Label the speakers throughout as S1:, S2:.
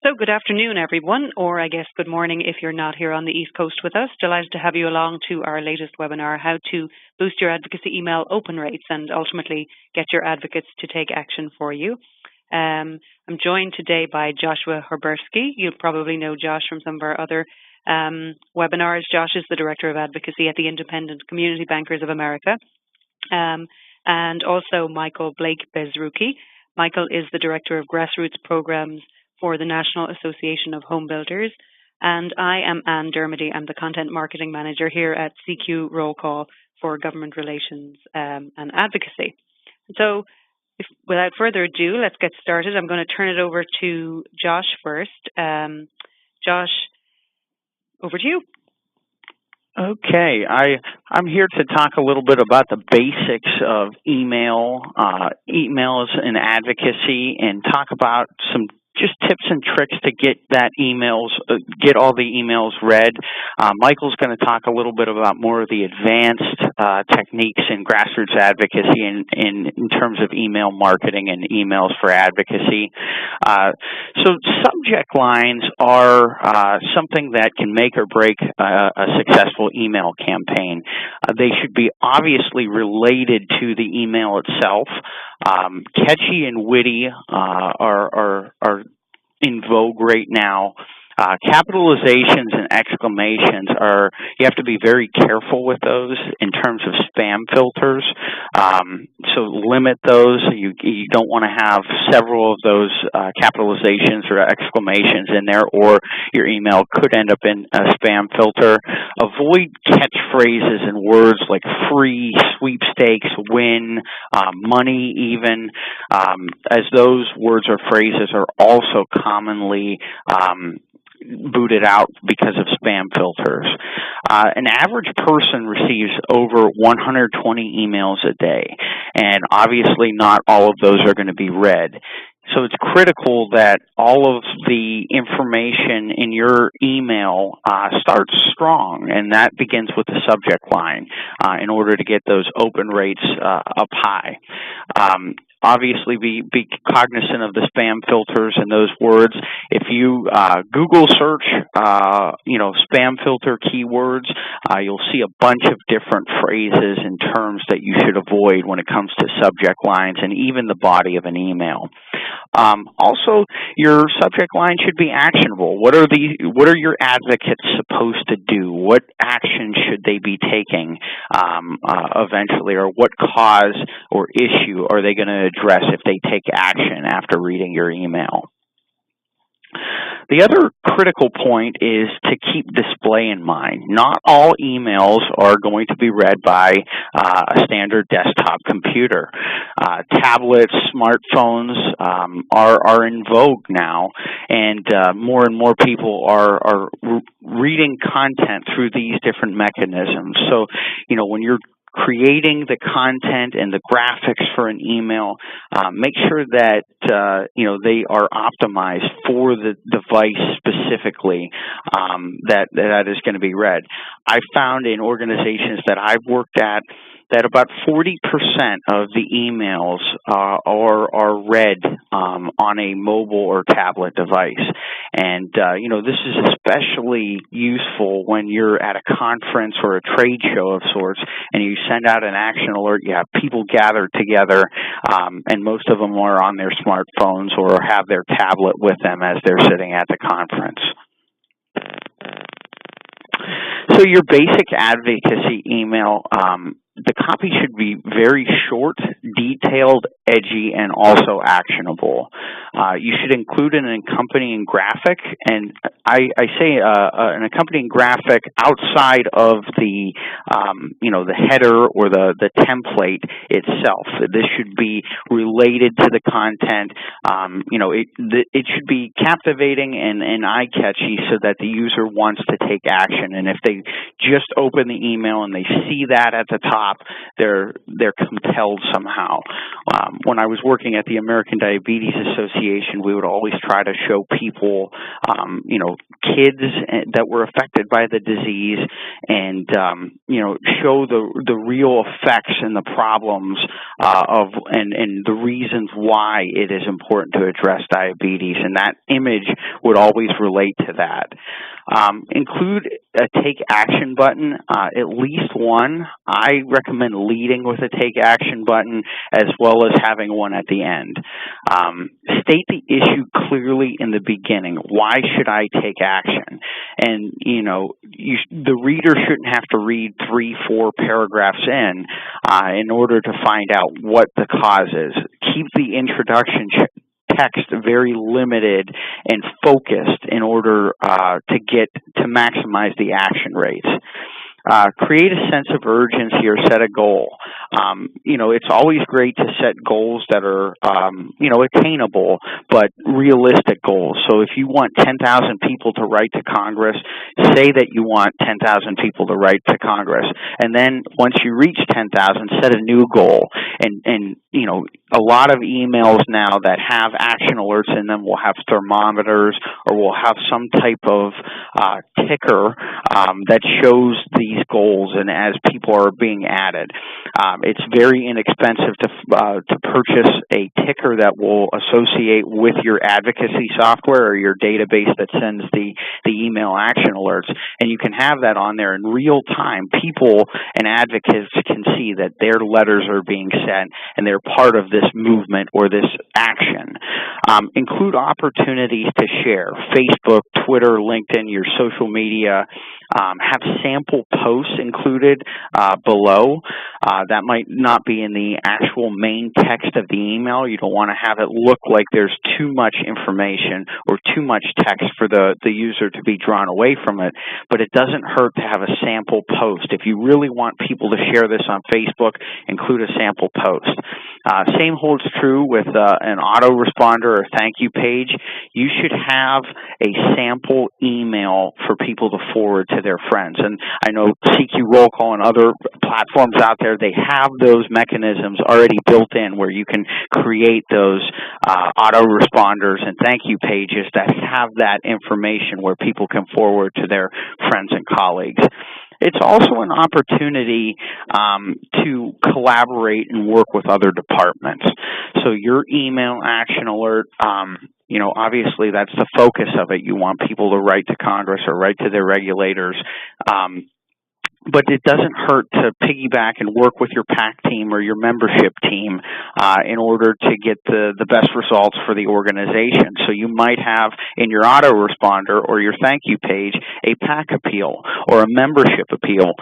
S1: So good afternoon, everyone, or I guess good morning if you're not here on the East Coast with us. Delighted to have you along to our latest webinar, How to Boost Your Advocacy Email Open Rates and Ultimately Get Your Advocates to Take Action for You. I'm joined today by Joshua Herberski. You'll probably know Josh from some of our other webinars. Josh is the Director of Advocacy at the Independent Community Bankers of America. And also Michael Blake Bezruki. Michael is the Director of Grassroots Programs for the National Association of Home Builders. And I am Anne Dermody. I'm the Content Marketing Manager here at CQ Roll Call for Government Relations and Advocacy. So without further ado, let's get started. I'm going to turn it over to Josh first. Josh, over to you.
S2: Okay, I'm here to talk a little bit about the basics of emails and advocacy, and talk about some just tips and tricks to get get all the emails read. Michael's going to talk a little bit about more of the advanced techniques in grassroots advocacy in terms of email marketing and emails for advocacy. So subject lines are something that can make or break a successful email campaign. They should be obviously related to the email itself. Catchy and witty are in vogue right now. Capitalizations and exclamations you have to be very careful with those in terms of spam filters. So limit those. You don't want to have several of those capitalizations or exclamations in there, or your email could end up in a spam filter. Avoid catchphrases and words like free, sweepstakes, win, money even, as those words or phrases are also commonly booted out because of spam filters. An average person receives over 120 emails a day, and obviously not all of those are going to be read. So it's critical that all of the information in your email starts strong, and that begins with the subject line in order to get those open rates up high. Obviously, be cognizant of the spam filters and those words. If you Google search, spam filter keywords, you'll see a bunch of different phrases and terms that you should avoid when it comes to subject lines and even the body of an email. Also, your subject line should be actionable. What are your advocates supposed to do? What action should they be taking eventually, or what cause or issue are they going to address if they take action after reading your email? The other critical point is to keep display in mind. Not all emails are going to be read by a standard desktop computer. Tablets, smartphones are in vogue now, and more people are reading content through these different mechanisms. So, when you're creating the content and the graphics for an email, make sure that they are optimized for the device specifically that is going to be read. I found in organizations that I've worked at that about 40% of the emails are read on a mobile or tablet device. And, this is especially useful when you're at a conference or a trade show of sorts and you send out an action alert. You have people gathered together, and most of them are on their smartphones or have their tablet with them as they're sitting at the conference. So your basic advocacy email, the copy should be very short, detailed, edgy, and also actionable. You should include an accompanying graphic, and I say an accompanying graphic outside of the header or the template itself. This should be related to the content. It should be captivating and eye-catchy so that the user wants to take action. And if they just open the email and they see that at the top, stop, they're compelled somehow. When I was working at the American Diabetes Association, we would always try to show people, kids that were affected by the disease, and show the real effects and the problems and the reasons why it is important to address diabetes, and that image would always relate to that. Include a take action button, at least one. I recommend leading with a take action button as well as having one at the end. State the issue clearly in the beginning. Why should I take action? And, the reader shouldn't have to read 3-4 paragraphs in order to find out what the cause is. Keep the introduction text very limited and focused in order to maximize the action rates. Create a sense of urgency or set a goal. It's always great to set goals that are, attainable, but realistic goals. So if you want 10,000 people to write to Congress, say that you want 10,000 people to write to Congress. And then once you reach 10,000, set a new goal. And a lot of emails now that have action alerts in them will have thermometers or will have some type of ticker that shows these goals and as people are being added. It's very inexpensive to purchase a ticker that will associate with your advocacy software or your database that sends the email action alerts, and you can have that on there in real time. People and advocates can see that their letters are being sent and they're part of this movement or this action. Include opportunities to share. Facebook, Twitter, LinkedIn, your social media. Have sample posts included below. That might not be in the actual main text of the email. You don't want to have it look like there's too much information or too much text for the user to be drawn away from it, but it doesn't hurt to have a sample post. If you really want people to share this on Facebook, include a sample post. Same holds true with an autoresponder or thank you page. You should have a sample email for people to forward to their friends. And I know CQ Roll Call and other platforms out there, they have those mechanisms already built in where you can create those autoresponders and thank you pages that have that information where people can forward to their friends and colleagues. It's also an opportunity to collaborate and work with other departments. So your email action alert, obviously that's the focus of it. You want people to write to Congress or write to their regulators. But it doesn't hurt to piggyback and work with your PAC team or your membership team in order to get the best results for the organization. So you might have in your autoresponder or your thank you page a PAC appeal or a membership appeal.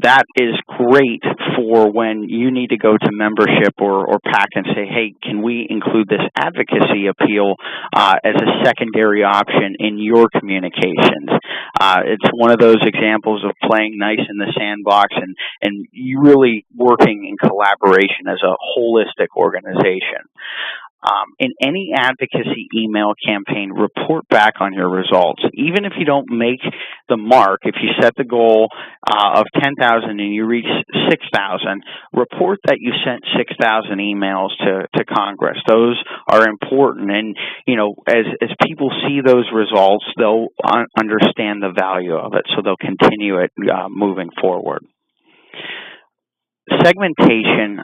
S2: That is great for when you need to go to membership or PAC and say, hey, can we include this advocacy appeal as a secondary option in your communications? It's one of those examples of playing nice in the sandbox and you really working in collaboration as a holistic organization. In any advocacy email campaign, report back on your results. Even if you don't make the mark, if you set the goal of 10,000 and you reach 6,000, report that you sent 6,000 emails to Congress. Those are important. And, as people see those results, they'll understand the value of it, so they'll continue it moving forward. Segmentation,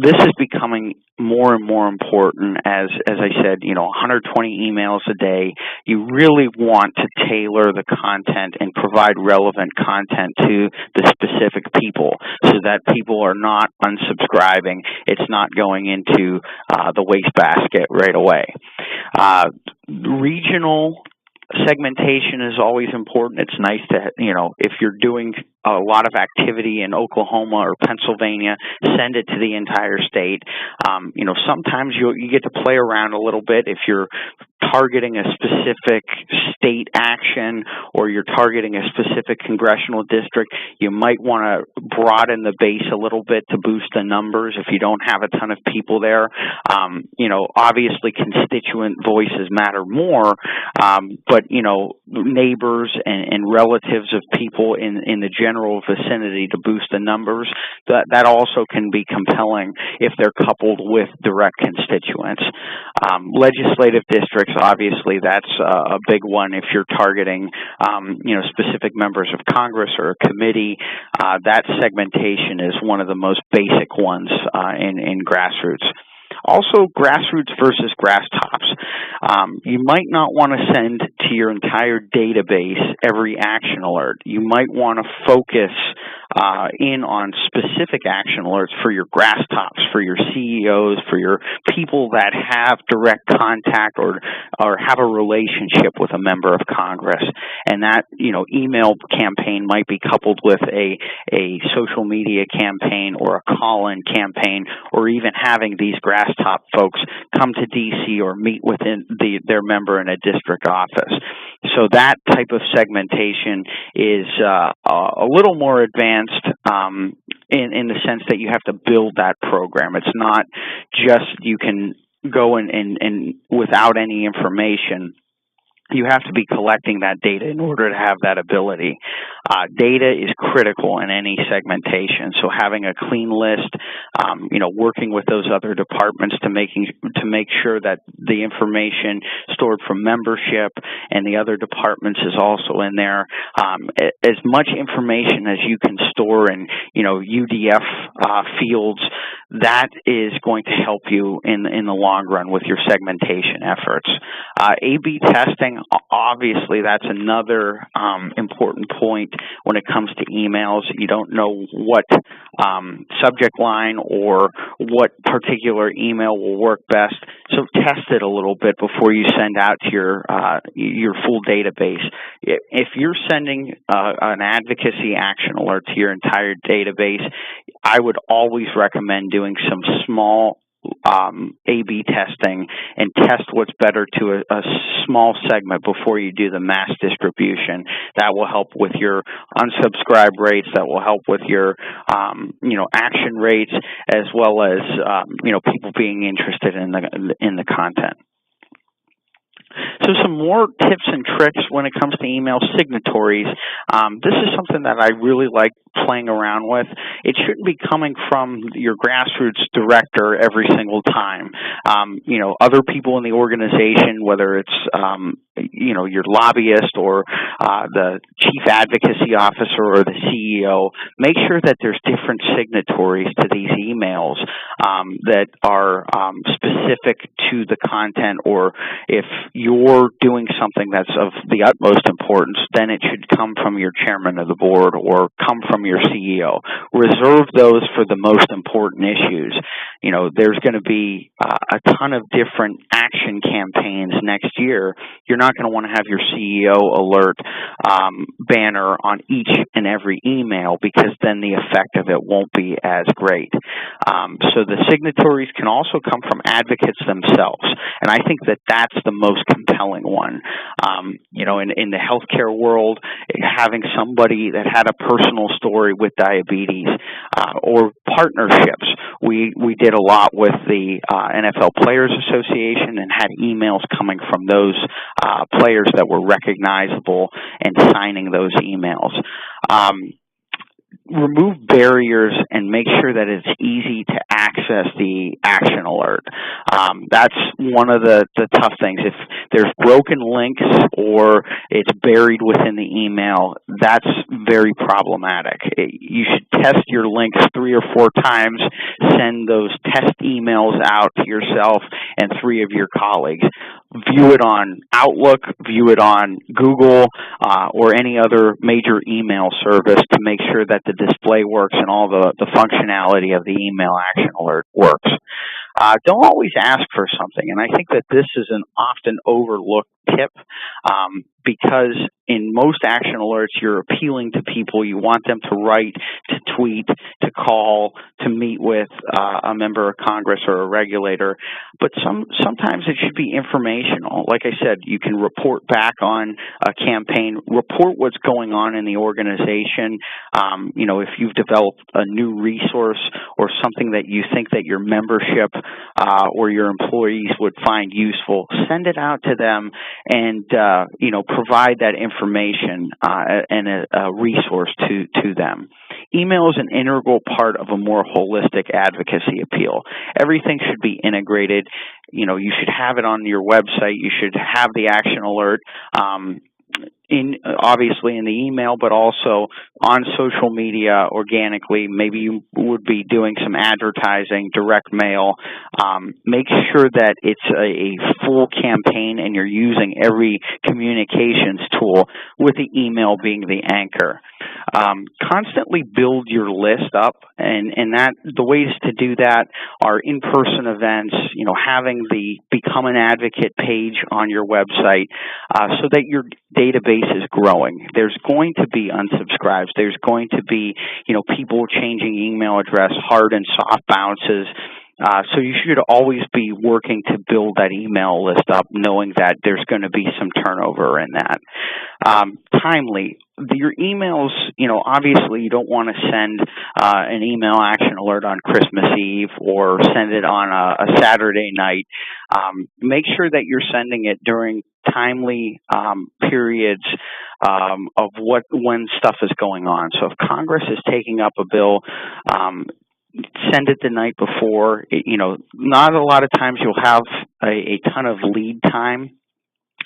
S2: this is becoming more and more important as I said, 120 emails a day. You really want to tailor the content and provide relevant content to the specific people so that people are not unsubscribing. It's not going into the wastebasket right away. Regional segmentation is always important. It's nice to, if you're doing a lot of activity in Oklahoma or Pennsylvania, send it to the entire state. Sometimes you get to play around a little bit if you're targeting a specific state action or you're targeting a specific congressional district. You might want to broaden the base a little bit to boost the numbers if you don't have a ton of people there. Obviously constituent voices matter more, but neighbors and relatives of people in the general vicinity to boost the numbers. That also can be compelling if they're coupled with direct constituents. Legislative districts, obviously, that's a big one if you're targeting, specific members of Congress or a committee. That segmentation is one of the most basic ones in grassroots. Also, grassroots versus grass tops. You might not want to send to your entire database every action alert. You might want to focus in on specific action alerts for your grass tops, for your CEOs, for your people that have direct contact or have a relationship with a member of Congress. And that, email campaign might be coupled with a social media campaign or a call-in campaign, or even having these grass top folks come to D.C. or meet within their member in a district office. So that type of segmentation is a little more advanced in the sense that you have to build that program. It's not just you can go and without any information. You have to be collecting that data in order to have that ability. Data is critical in any segmentation. So having a clean list, working with those other departments to make sure that the information stored from membership and the other departments is also in there. As much information as you can store in, UDF fields, that is going to help you in the long run with your segmentation efforts. A/B testing. Obviously, that's another important point when it comes to emails. You don't know what subject line or what particular email will work best, so test it a little bit before you send out to your full database. If you're sending an advocacy action alert to your entire database, I would always recommend doing some small A/B testing and test what's better to a small segment before you do the mass distribution. That will help with your unsubscribe rates. That will help with your action rates, as well as people being interested in the content. So some more tips and tricks when it comes to email signatories. This is something that I really like playing around with. It shouldn't be coming from your grassroots director every single time. Other people in the organization, whether it's your lobbyist or the chief advocacy officer or the CEO, make sure that there's different signatories to these emails that are specific to the content, or if you're doing something that's of the utmost importance, then it should come from your chairman of the board or come from your CEO. Reserve those for the most important issues. There's going to be a ton of different action campaigns next year. You're not going to want to have your CEO alert banner on each and every email, because then the effect of it won't be as great. So the signatories can also come from advocates themselves, and I think that that's the most compelling one. In the healthcare world, having somebody that had a personal story with diabetes or partnerships. We did a lot with the NFL Players Association and had emails coming from those players that were recognizable and signing those emails. Remove barriers and make sure that it's easy to access the action alert. That's one of the tough things. If there's broken links or it's buried within the email, that's very problematic. You should test your links 3 or 4 times, send those test emails out to yourself and 3 of your colleagues. View it on Outlook, view it on Google, or any other major email service to make sure that the display works and all the functionality of the email action alert works. Don't always ask for something, and I think that this is an often overlooked tip because in most action alerts, you're appealing to people. You want them to write, to tweet, to call, to meet with a member of Congress or a regulator. But sometimes it should be informational. Like I said, you can report back on a campaign, report what's going on in the organization. If you've developed a new resource or something that you think that your membership or your employees would find useful, send it out to them and, provide that information and a resource to them. Email is an integral part of a more holistic advocacy appeal. Everything should be integrated. You should have it on your website. You should have the action alert. Obviously in the email, but also on social media organically. Maybe you would be doing some advertising, direct mail. Make sure that it's a full campaign and you're using every communications tool with the email being the anchor. Constantly build your list up, and the ways to do that are in-person events, having the Become an Advocate page on your website so that your database is growing. There's going to be unsubscribes. There's going to be, people changing email address, hard and soft bounces. So you should always be working to build that email list up, knowing that there's going to be some turnover in that. Timely. Your emails, obviously you don't want to send an email action alert on Christmas Eve or send it on a Saturday night. Make sure that you're sending it during timely periods of when stuff is going on. So if Congress is taking up a bill, send it the night before. Not a lot of times you'll have a ton of lead time,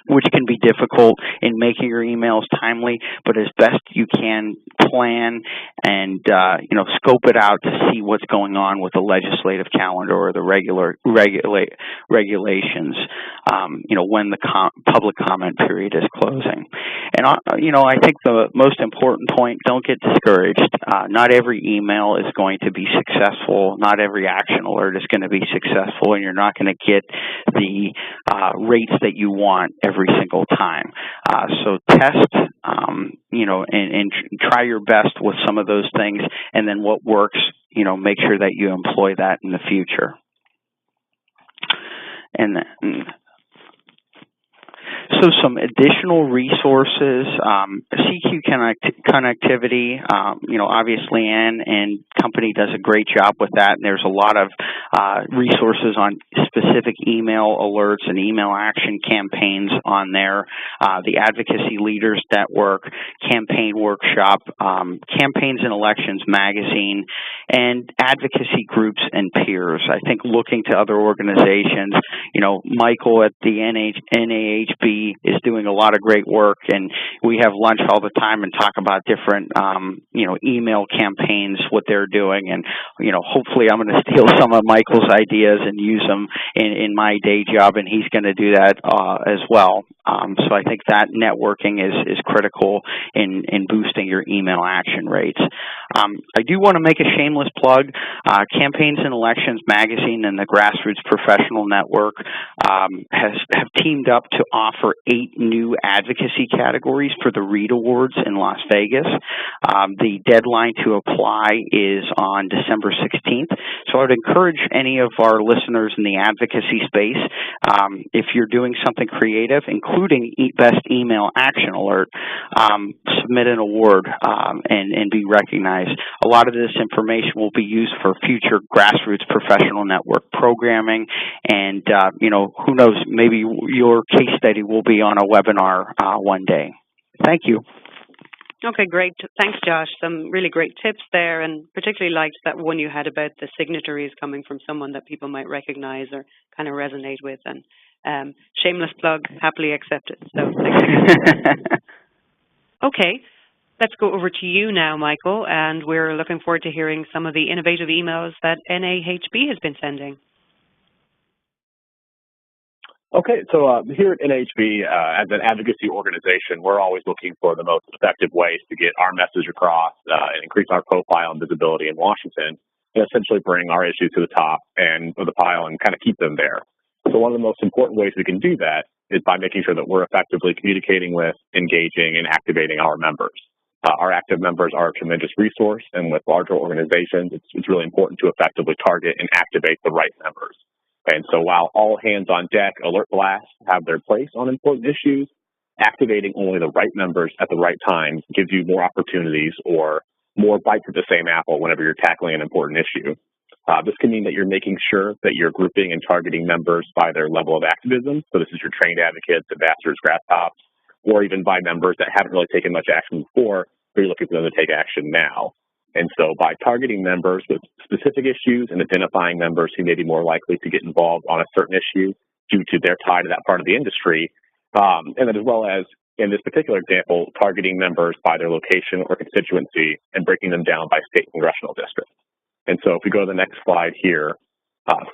S2: which can be difficult in making your emails timely, but as best you can plan and scope it out to see what's going on with the legislative calendar or the regulations when the public comment period is closing. And I think the most important point, don't get discouraged. Not every email is going to be successful. Not every action alert is going to be successful, and you're not going to get the rates that you want every single time. So test, and try your best with some of those things, and then what works, make sure that you employ that in the future. And then, so some additional resources, CQ connectivity, obviously Ann and company does a great job with that, and there's a lot of resources on specific email alerts and email action campaigns on there. The Advocacy Leaders Network, Campaign Workshop, Campaigns and Elections Magazine, and advocacy groups and peers. I think looking to other organizations, Michael at the NAHB is doing a lot of great work, and we have lunch all the time and talk about different, email campaigns, what they're doing, and, hopefully I'm going to steal some of Michael's ideas and use them in my day job, and he's going to do that as well. So I think that networking is critical in boosting your email action rates. I do want to make a shameless plug. Campaigns and Elections Magazine and the Grassroots Professional Network have teamed up to offer 8 new advocacy categories for the READ Awards in Las Vegas. The deadline to apply is on December 16th. So I would encourage any of our listeners in the advocacy space, if you're doing something creative, including Best Email Action Alert, submit an award and be recognized. A lot of this information will be used for future Grassroots Professional Network programming, and who knows, maybe your case study will be on a webinar one day. Thank you.
S1: Okay, great. Thanks, Josh. Some really great tips there, and particularly liked that one you had about the signatories coming from someone that people might recognize or kind of resonate with. And shameless plug, happily accepted. So thanks. Okay, let's go over to you now, Michael, and we're looking forward to hearing some of the innovative emails that NAHB has been sending.
S3: Okay, so here at NHB, as an advocacy organization, we're always looking for the most effective ways to get our message across and increase our profile and visibility in Washington, and essentially bring our issues to the top of the pile and kind of keep them there. So one of the most important ways we can do that is by making sure that we're effectively communicating with, engaging, and activating our members. Our active members are a tremendous resource, and with larger organizations, it's really important to effectively target and activate the right members. And so while all hands on deck alert blasts have their place on important issues, activating only the right members at the right time gives you more opportunities or more bites at the same apple whenever you're tackling an important issue. This can mean that you're making sure that you're grouping and targeting members by their level of activism. So this is your trained advocates, ambassadors, grass tops, or even by members that haven't really taken much action before, but you're looking for them to take action now. And so by targeting members with specific issues and identifying members who may be more likely to get involved on a certain issue due to their tie to that part of the industry, and then as well as, in this particular example, targeting members by their location or constituency and breaking them down by state congressional district. And so if we go to the next slide here,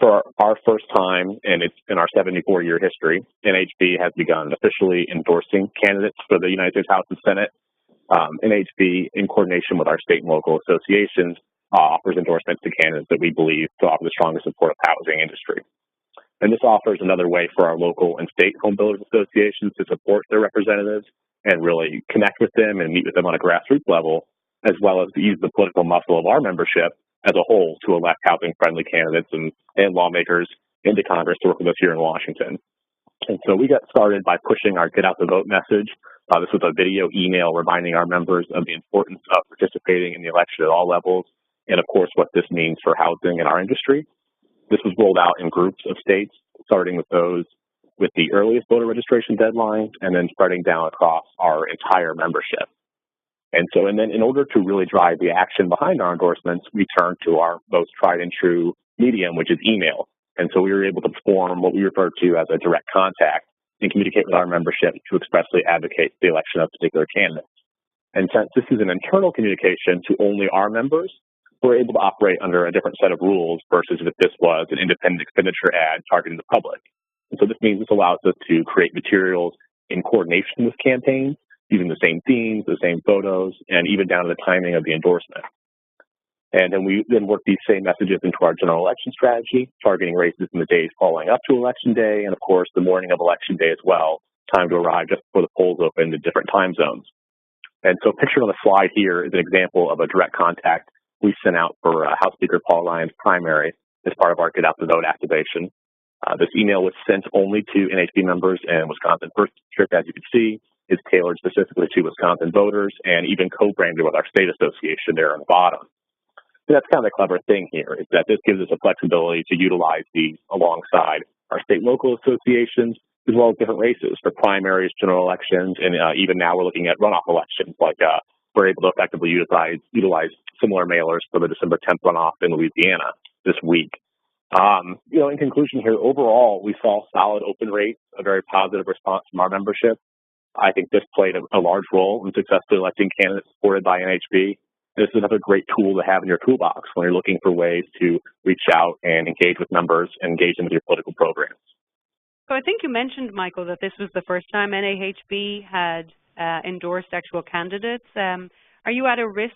S3: for our first time, and it's in our 74-year history, NHB has begun officially endorsing candidates for the United States House and Senate. NHB, in coordination with our state and local associations, offers endorsements to candidates that we believe to offer the strongest support of housing industry. And this offers another way for our local and state home builders associations to support their representatives and really connect with them and meet with them on a grassroots level, as well as use the political muscle of our membership as a whole to elect housing-friendly candidates and lawmakers into Congress to work with us here in Washington. And so we got started by pushing our Get Out the Vote message. This was a video email reminding our members of the importance of participating in the election at all levels, and of course what this means for housing and our industry. This was rolled out in groups of states, starting with those with the earliest voter registration deadlines and then spreading down across our entire membership. And then in order to really drive the action behind our endorsements, we turned to our most tried and true medium, which is email. And so we were able to form what we refer to as a direct contact and communicate with our membership to expressly advocate the election of particular candidates. And since this is an internal communication to only our members, we're able to operate under a different set of rules versus if this was an independent expenditure ad targeting the public. And so this means this allows us to create materials in coordination with campaigns, using the same themes, the same photos, and even down to the timing of the endorsement. And then we then work these same messages into our general election strategy, targeting races in the days following up to Election Day, and of course the morning of Election Day as well, time to arrive just before the polls open in different time zones. And so pictured on the slide here is an example of a direct contact we sent out for House Speaker Paul Ryan's primary as part of our Get Out the Vote activation. This email was sent only to NHB members in Wisconsin First District, as you can see. Is tailored specifically to Wisconsin voters and even co-branded with our state association there on the bottom. And that's kind of the clever thing here, is that this gives us a flexibility to utilize these alongside our state and local associations, as well as different races for primaries, general elections, and even now we're looking at runoff elections. Like we're able to effectively utilize similar mailers for the December 10th runoff in Louisiana this week. In conclusion here, overall, we saw solid open rates, a very positive response from our membership. I think this played a large role in successfully electing candidates supported by NHB. This is another great tool to have in your toolbox when you're looking for ways to reach out and engage with members and engage them with your political programs.
S1: So I think you mentioned, Michael, that this was the first time NAHB had endorsed actual candidates. Are you at a risk,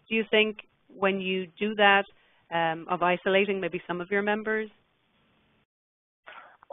S1: do you think, when you do that, of isolating maybe some of your members?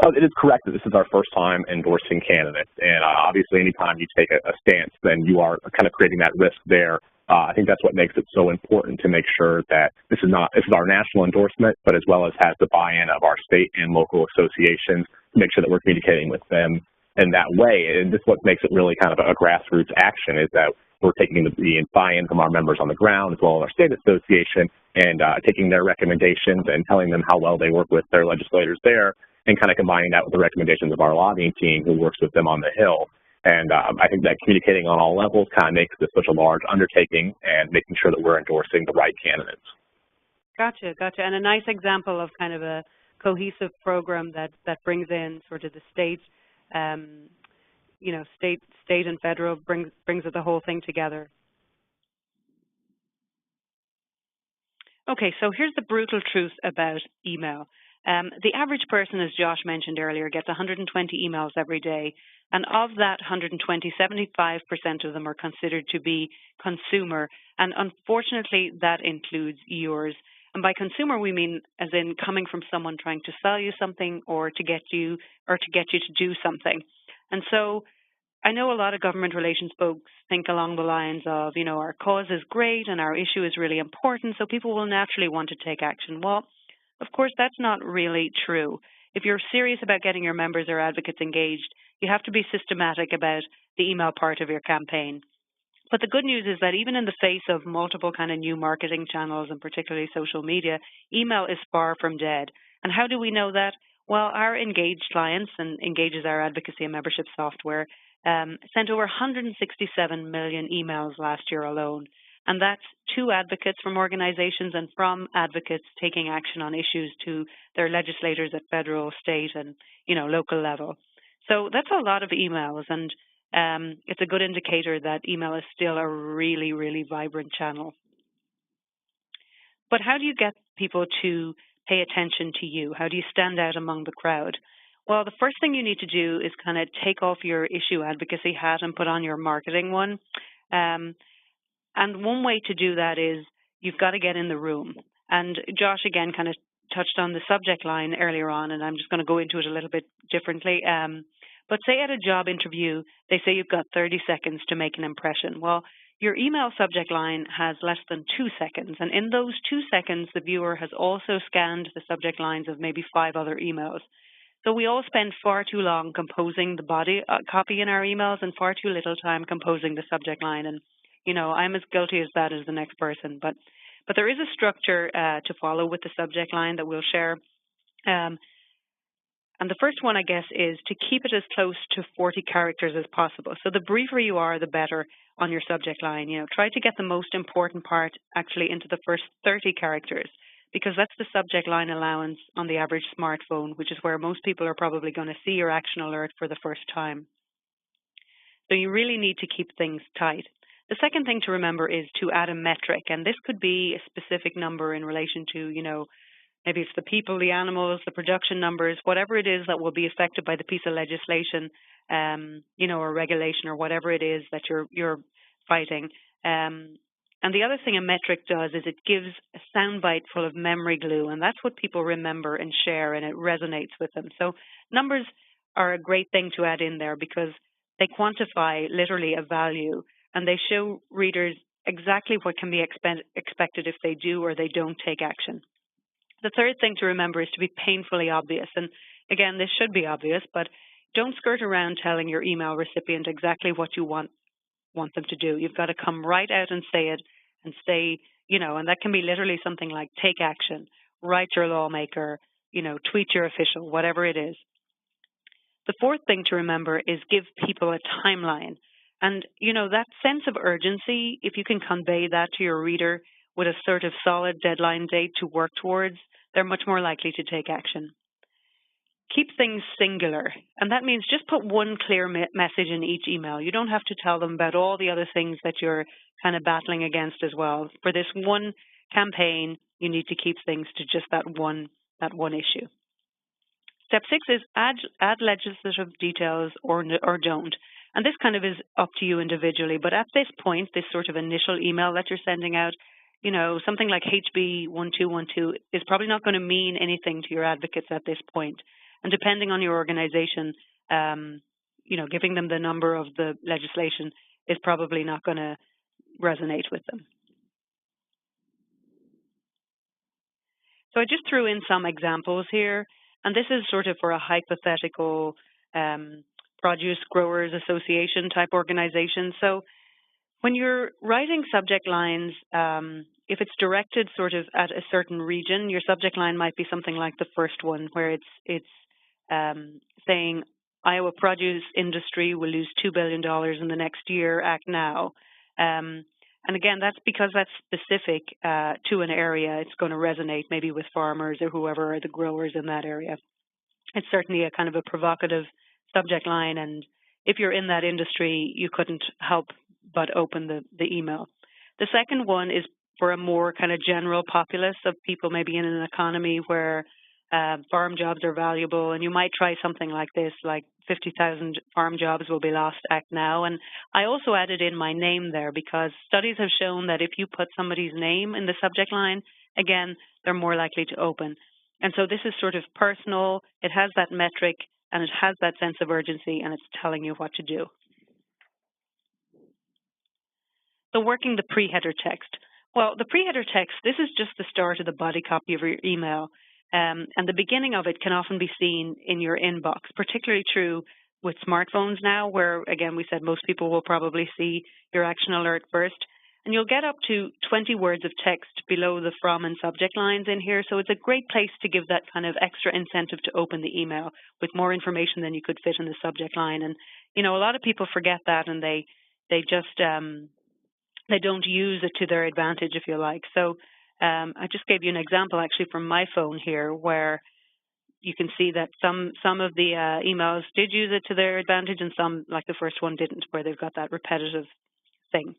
S3: It is correct that this is our first time endorsing candidates, and obviously anytime you take a stance, then you are kind of creating that risk there. I think that's what makes it so important to make sure that this is our national endorsement, but as well as has the buy-in of our state and local associations to make sure that we're communicating with them in that way. And this is what makes it really kind of a grassroots action, is that we're taking the buy-in from our members on the ground as well as our state association and taking their recommendations and telling them how well they work with their legislators there, and kind of combining that with the recommendations of our lobbying team who works with them on the Hill. And I think that communicating on all levels kind of makes this such a large undertaking and making sure that we're endorsing the right candidates. Gotcha.
S1: And a nice example of kind of a cohesive program that brings in sort of the state, state and federal, brings the whole thing together. Okay, so here's the brutal truth about email. The average person, as Josh mentioned earlier, gets 120 emails every day. And of that 120, 75% of them are considered to be consumer. And unfortunately, that includes yours. And by consumer, we mean as in coming from someone trying to sell you something or to get you to do something. And so I know a lot of government relations folks think along the lines of, our cause is great and our issue is really important, so people will naturally want to take action. Well, of course, that's not really true. If you're serious about getting your members or advocates engaged, you have to be systematic about the email part of your campaign. But the good news is that even in the face of multiple kind of new marketing channels and particularly social media, email is far from dead. And how do we know that? Well, our Engage clients, and Engage is our advocacy and membership software, sent over 167 million emails last year alone. And that's to advocates from organizations and from advocates taking action on issues to their legislators at federal, state, and local level. So that's a lot of emails, and it's a good indicator that email is still a really, really vibrant channel. But how do you get people to pay attention to you? How do you stand out among the crowd? Well, the first thing you need to do is kind of take off your issue advocacy hat and put on your marketing one. And one way to do that is you've got to get in the room. And Josh, again, kind of touched on the subject line earlier on, and I'm just going to go into it a little bit differently. But say at a job interview, they say you've got 30 seconds to make an impression. Well, your email subject line has less than 2 seconds. And in those 2 seconds, the viewer has also scanned the subject lines of maybe 5 other emails. So we all spend far too long composing the body copy in our emails and far too little time composing the subject line. And, I'm as guilty as that as the next person. But there is a structure to follow with the subject line that we'll share. And the first one, I guess, is to keep it as close to 40 characters as possible. So the briefer you are, the better on your subject line. Try to get the most important part actually into the first 30 characters, because that's the subject line allowance on the average smartphone, which is where most people are probably going to see your action alert for the first time. So you really need to keep things tight. The second thing to remember is to add a metric, and this could be a specific number in relation to, maybe it's the people, the animals, the production numbers, whatever it is that will be affected by the piece of legislation, or regulation or whatever it is that you're fighting. And the other thing a metric does is it gives a soundbite full of memory glue, and that's what people remember and share, and it resonates with them. So numbers are a great thing to add in there because they quantify literally a value, and they show readers exactly what can be expected if they do or they don't take action. The third thing to remember is to be painfully obvious. And again, this should be obvious, but don't skirt around telling your email recipient exactly what you want them to do. You've got to come right out and say it and say, and that can be literally something like take action, write your lawmaker, tweet your official, whatever it is. The fourth thing to remember is give people a timeline. And, that sense of urgency, if you can convey that to your reader with a sort of solid deadline date to work towards, they're much more likely to take action. Keep things singular, and that means just put one clear message in each email. You don't have to tell them about all the other things that you're kind of battling against as well. For this one campaign, you need to keep things to just that one issue. Step 6 is add legislative details or don't. And this kind of is up to you individually. But at this point, this sort of initial email that you're sending out, something like HB 1212 is probably not going to mean anything to your advocates at this point. And depending on your organization, giving them the number of the legislation is probably not going to resonate with them. So I just threw in some examples here, and this is sort of for a hypothetical produce growers association type organization. So when you're writing subject lines, if it's directed sort of at a certain region, your subject line might be something like the first one, where it's saying Iowa produce industry will lose $2 billion in the next year, act now. And again, that's because that's specific to an area. It's going to resonate maybe with farmers or whoever are the growers in that area. It's certainly a kind of a provocative subject line, and if you're in that industry, you couldn't help but open the email. The second one is for a more kind of general populace of people maybe in an economy where farm jobs are valuable, and you might try something like this, like 50,000 farm jobs will be lost, act now. And I also added in my name there because studies have shown that if you put somebody's name in the subject line, again, they're more likely to open. And so this is sort of personal, it has that metric, and it has that sense of urgency, and it's telling you what to do. So working the pre-header text. Well, the pre-header text, this is just the start of the body copy of your email. And the beginning of it can often be seen in your inbox, particularly true with smartphones now, where, again, we said most people will probably see your action alert first. And you'll get up to 20 words of text below the from and subject lines in here. So it's a great place to give that kind of extra incentive to open the email with more information than you could fit in the subject line. And, a lot of people forget that, and they just, they don't use it to their advantage, if you like. So I just gave you an example actually from my phone here, where you can see that some of the emails did use it to their advantage, and some, like the first one, didn't, where they've got that repetitive thing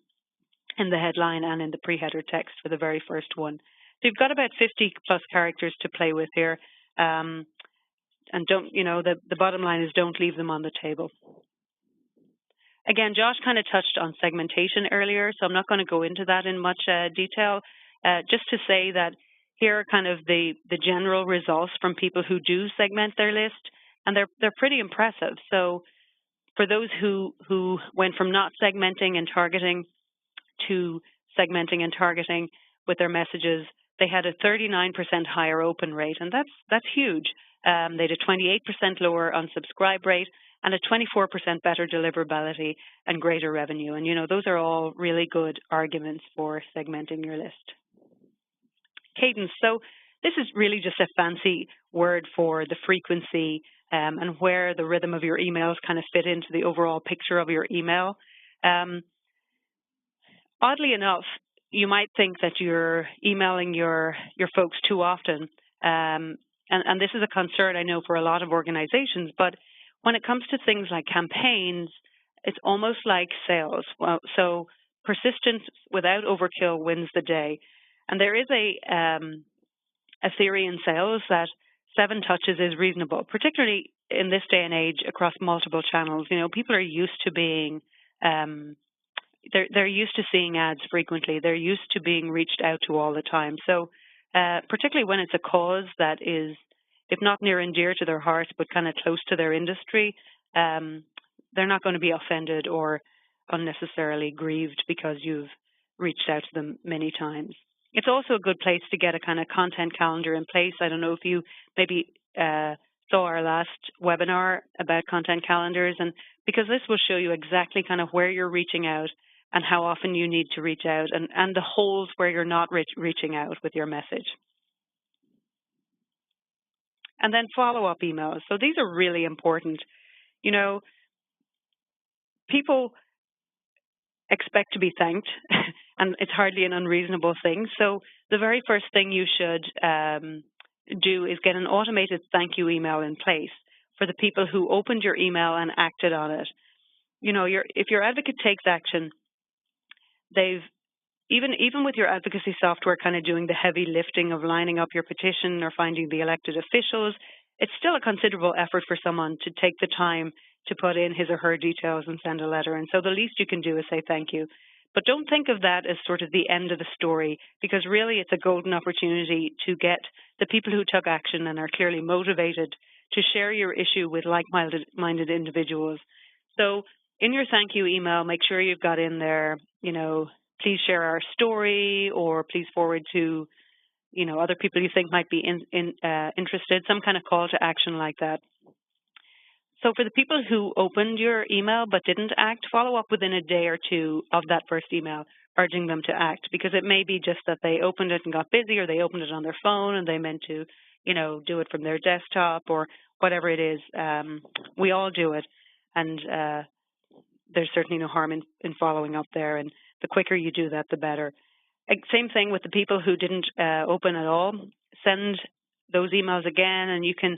S1: in the headline and in the pre-header text for the very first one. So you've got about 50 plus characters to play with here. And don't, the bottom line is don't leave them on the table. Again, Josh kind of touched on segmentation earlier, so I'm not going to go into that in much detail. Just to say that here are kind of the general results from people who do segment their list, and they're pretty impressive. So for those who went from not segmenting and targeting to segmenting and targeting with their messages, they had a 39% higher open rate, and that's huge. They had a 28% lower unsubscribe rate and a 24% better deliverability and greater revenue. And, those are all really good arguments for segmenting your list. Cadence. So this is really just a fancy word for the frequency and where the rhythm of your emails kind of fit into the overall picture of your email. Oddly enough, you might think that you're emailing your folks too often. And this is a concern, I know, for a lot of organizations. But when it comes to things like campaigns, it's almost like sales. Well, so persistence without overkill wins the day. And there is a theory in sales that 7 touches is reasonable, particularly in this day and age across multiple channels. People are used to being they're used to seeing ads frequently. They're used to being reached out to all the time. So particularly when it's a cause that is, if not near and dear to their heart, but kind of close to their industry, they're not going to be offended or unnecessarily grieved because you've reached out to them many times. It's also a good place to get a kind of content calendar in place. I don't know if you maybe saw our last webinar about content calendars, and because this will show you exactly kind of where you're reaching out and how often you need to reach out, and the holes where you're not reaching out with your message. And then follow-up emails. So these are really important. People expect to be thanked, and it's hardly an unreasonable thing. So the very first thing you should do is get an automated thank you email in place for the people who opened your email and acted on it. If your advocate takes action, they've even with your advocacy software kind of doing the heavy lifting of lining up your petition or finding the elected officials, it's still a considerable effort for someone to take the time to put in his or her details and send a letter. And so the least you can do is say thank you. But don't think of that as sort of the end of the story, because really it's a golden opportunity to get the people who took action and are clearly motivated to share your issue with like-minded individuals. So in your thank you email, make sure you've got in there, please share our story, or please forward to, other people you think might be interested, some kind of call to action like that. So for the people who opened your email but didn't act, follow up within a day or two of that first email, urging them to act, because it may be just that they opened it and got busy, or they opened it on their phone and they meant to, do it from their desktop or whatever it is. We all do it, and there's certainly no harm in following up there, and the quicker you do that, the better. Same thing with the people who didn't open at all. Send those emails again, and you can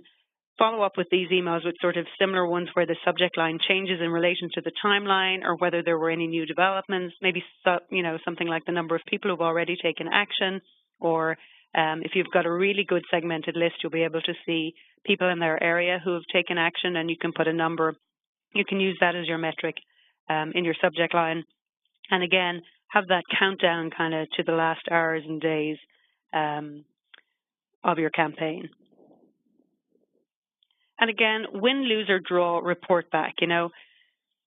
S1: follow up with these emails with sort of similar ones where the subject line changes in relation to the timeline, or whether there were any new developments, maybe something like the number of people who've already taken action, or if you've got a really good segmented list, you'll be able to see people in their area who have taken action, and you can put a number. You can use that as your metric in your subject line. And again, have that countdown kind of to the last hours and days of your campaign. And again, win, lose, or draw, report back.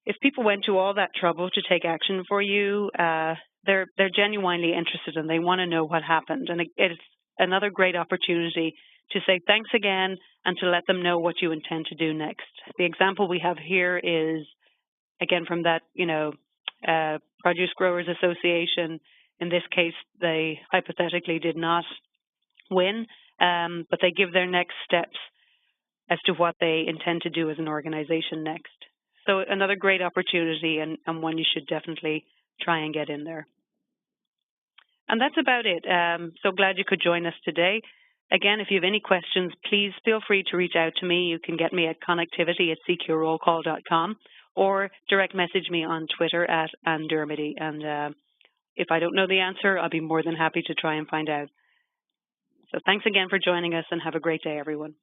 S1: If people went to all that trouble to take action for you, they're genuinely interested and they want to know what happened. And it's another great opportunity to say thanks again and to let them know what you intend to do next. The example we have here is, again, from that, Produce Growers Association. In this case, they hypothetically did not win, but they give their next steps as to what they intend to do as an organization next. So another great opportunity and one you should definitely try and get in there. And that's about it. So glad you could join us today. Again, if you have any questions, please feel free to reach out to me. You can get me at connectivity@cqrollcall.com or direct message me on Twitter at @Andermody. And if I don't know the answer, I'll be more than happy to try and find out. So thanks again for joining us and have a great day, everyone.